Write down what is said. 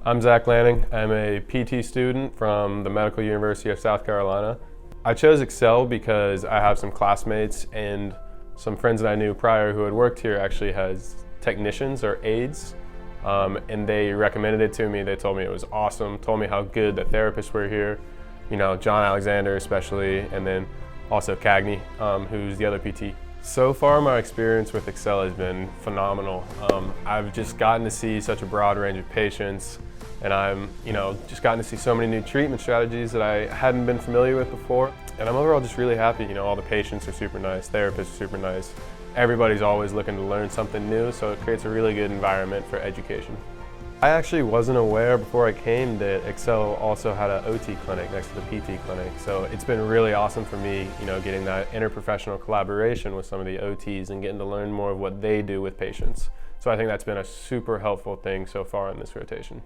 I'm Zach Lanning. I'm a PT student from the Medical University of South Carolina. I chose Excel because I have some classmates and some friends that I knew prior who had worked here actually has technicians or aides, and they recommended it to me. They told me it was awesome, told me how good the therapists were here, you know, John Alexander especially, and then also Cagney, who's the other PT. So far, my experience with Excel has been phenomenal. I've just gotten to see such a broad range of patients, and I'm, just gotten to see so many new treatment strategies that I hadn't been familiar with before. And I'm overall just really happy. All the patients are super nice, therapists are super nice. Everybody's always looking to learn something new, so it creates a really good environment for education. I actually wasn't aware before I came that Excel also had an OT clinic next to the PT clinic. So it's been really awesome for me, getting that interprofessional collaboration with some of the OTs and getting to learn more of what they do with patients. So I think that's been a super helpful thing so far in this rotation.